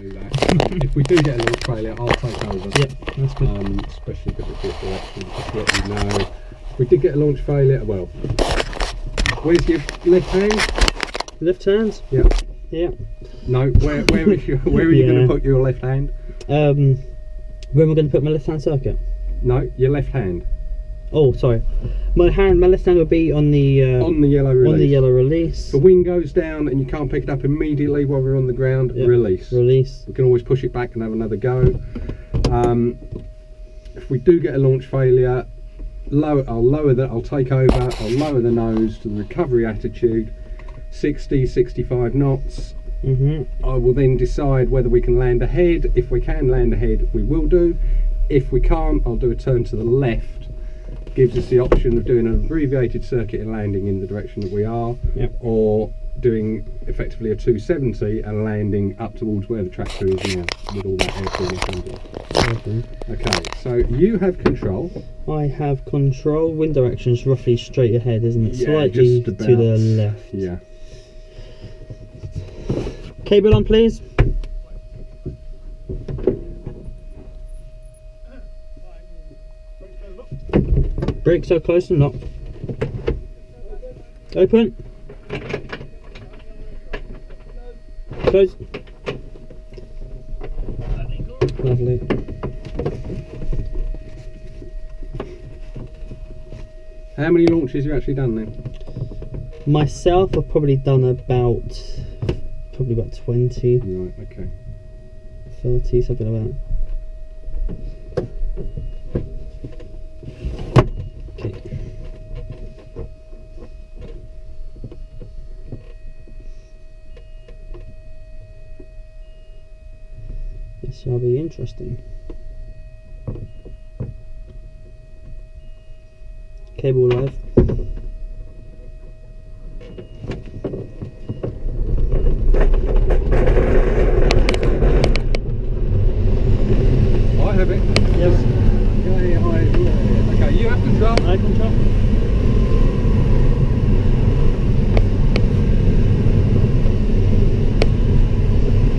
do that. If we do get a launch failure, I'll take over. Yep, that's good. Especially with the direction, just to let you know. If we did get a launch failure, well, where's your left hand? Left hand? Yeah. Yeah. No, where are you going to put your left hand? Where am I going to put my left hand circuit? No, your left hand. Oh, sorry. My left hand will be on the yellow release. On the yellow release. If the wing goes down and you can't pick it up immediately while we're on the ground, yep. Release. Release. We can always push it back and have another go. If we do get a launch failure, I'll take over. I'll lower the nose to the recovery attitude, 60, 65 knots. I will then decide whether we can land ahead. If we can land ahead, we will do. If we can't, I'll do a turn to the left. Gives us the option of doing an abbreviated circuit and landing in the direction that we are, yep. or doing effectively a 270 and landing up towards where the tractor is now with all that airflow in front of us. Okay, so you have control. I have control. Wind direction's roughly straight ahead, isn't it? Yeah, slightly just about, to the left. Yeah. Cable on, please. Brakes are closed and locked. Open. Close. Lovely. How many launches have you actually done then? Myself, I've probably done about 20. Right, okay. 30, something like that. This shall be interesting. Cable live. I have it. Yes. Yeah. Okay, you have control. I control.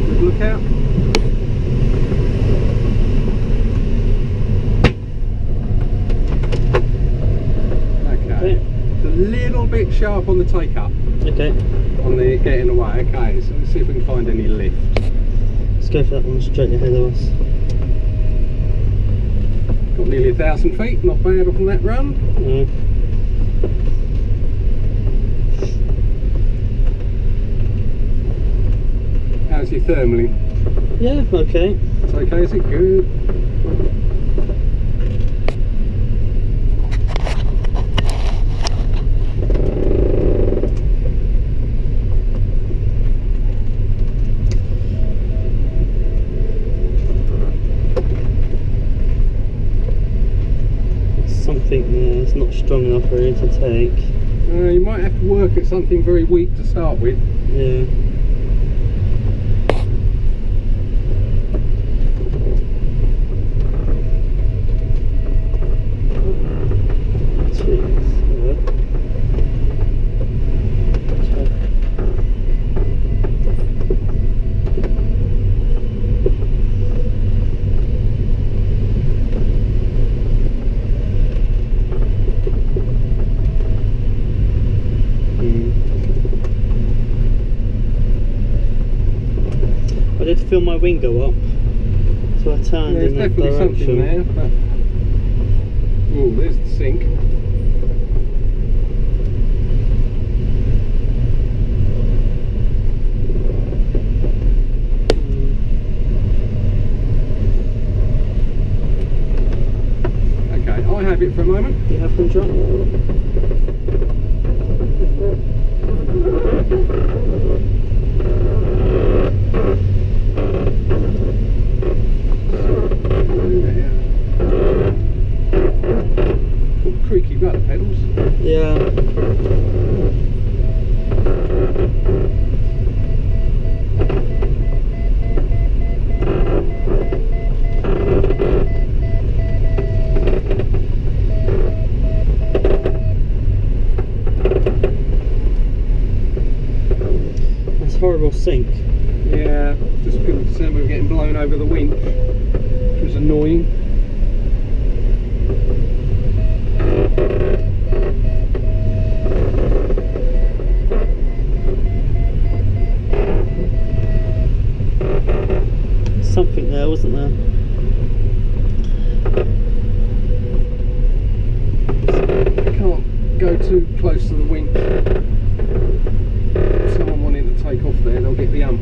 Good lookout. Okay. It's a little bit sharp on the take up. Okay. On the getting away. Okay, so let's see if we can find any lift. Let's go for that one straight ahead of us. Got nearly 1,000 feet, not bad off on that run. No. How's your thermaling? Yeah, okay. It's okay, is it good? Something there, it's not strong enough for it to take. You might have to work at something very weak to start with. Yeah. I did feel my wing go up, so I turned in that direction. There's definitely something there, but... Oh, there's the sink. Okay, I have it for a moment. You have control? Creaky rudder pedals. Yeah. blown over the winch, which was annoying. Something there, wasn't there? I can't go too close to the winch. If someone wanting to take off there, they'll get the ump.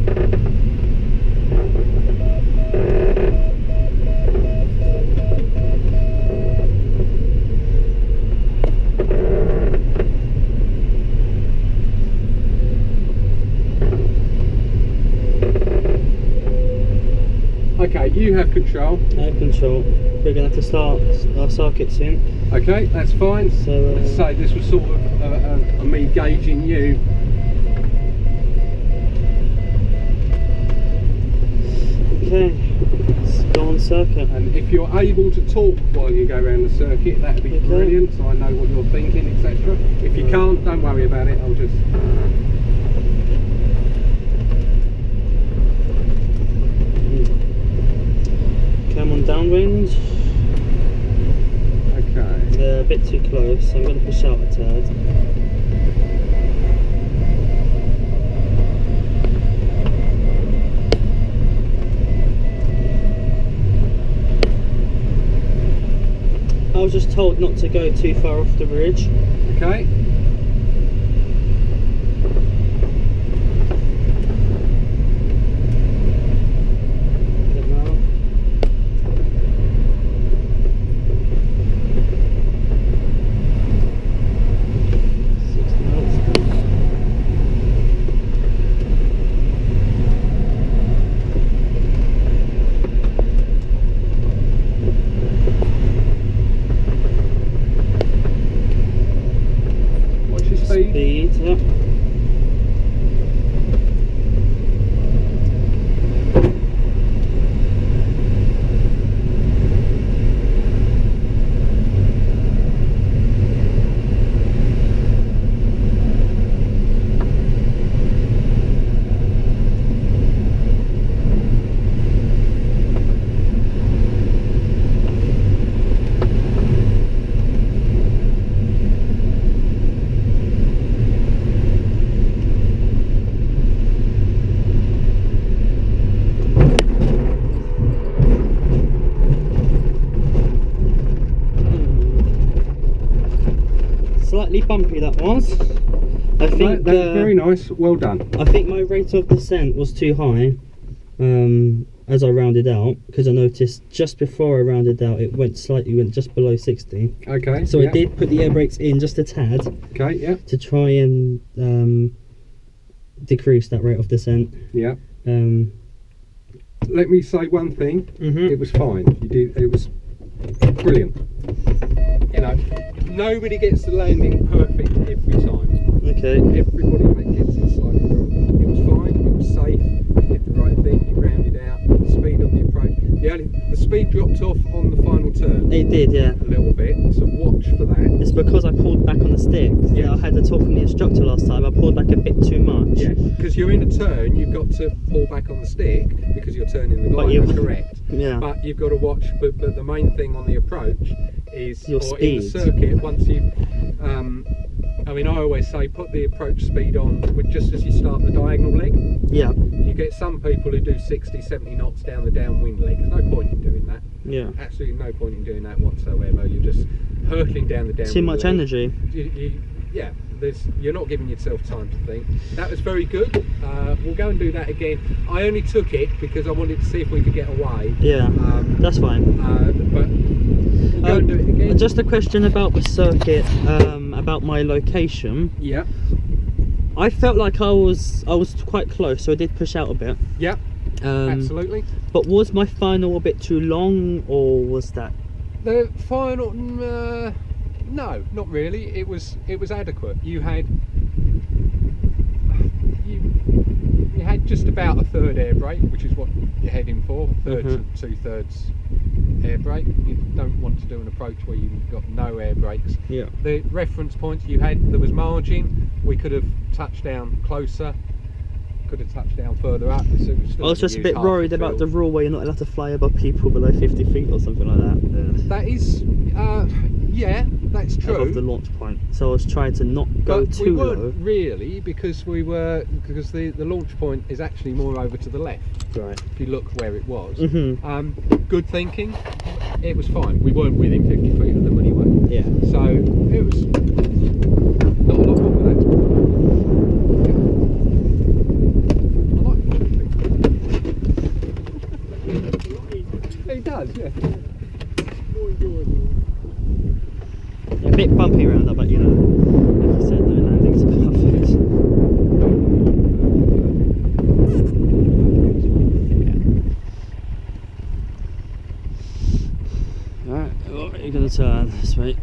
Okay, you have control. I have control. We're going to have to start our circuit soon. Okay, that's fine. So, let's say this was sort of me gauging you. Okay, let's go on circuit. And if you're able to talk while you go around the circuit, that'd be brilliant, so I know what you're thinking, etc. If you can't, don't worry about it, I'll just... Come on downwind. Okay. They're a bit too close, so I'm going to push out a tad. I was just told not to go too far off the bridge. Okay. Speed, yep. Slightly bumpy that was. I think that's very nice. Well done. I think my rate of descent was too high as I rounded out, because I noticed just before I rounded out it went just below 60. Okay. So I did put the air brakes in just a tad. Okay. Yeah. To try and decrease that rate of descent. Yeah. Let me say one thing. It was fine. You did. It was brilliant. You know, nobody gets the landing perfect every time. Okay. Everybody gets it slightly wrong. It was fine. It was safe. You did the right thing. You rounded out. The speed on the approach. The speed dropped off on the final turn. It did, yeah. A little bit. So watch for that. It's because I pulled back on the stick. Yeah. I had the talk from the instructor last time. I pulled back a bit too much. Yeah. Because you're in a turn, you've got to pull back on the stick because you're turning the glider. Correct. Yeah. But you've got to watch. But the main thing on the approach is your speed. In the circuit, once you I mean, I always say put the approach speed on just as you start the diagonal leg. Yeah. You get some people who do 60, 70 knots down the downwind leg. There's no point in doing that. Yeah. Absolutely no point in doing that whatsoever. You're just hurtling down the downwind Too much leg. energy. Yeah. You're not giving yourself time to think. That was very good. We'll go and do that again. I only took it because I wanted to see if we could get away. Yeah, that's fine. But we'll go and do it again. Just a question about the circuit, about my location. Yeah. I felt like I was quite close, so I did push out a bit. Yeah. Absolutely. But was my final a bit too long, or was that? The final. No, not really. It was adequate. You had just about a third air brake, which is what you're heading for. Third to 2/3 air brake. You don't want to do an approach where you've got no air brakes. Yeah. The reference points you had, there was margin. We could have touched down closer. could have touched down further up. I was just a bit worried about the rule where you're not allowed to fly above people below 50 feet or something like that. That is, yeah, that's true. Above the launch point. So I was trying to not go but too we weren't low. really, because the launch point is actually more over to the left. Right. If you look where it was. Mm-hmm. Good thinking. It was fine. We weren't within 50 feet of them anyway. Yeah. So it was not a lot wrong with that. I like it. It does, yeah. A bit bumpy around that, but you know, like you said, no landings are perfect. Alright, you're going to turn this way.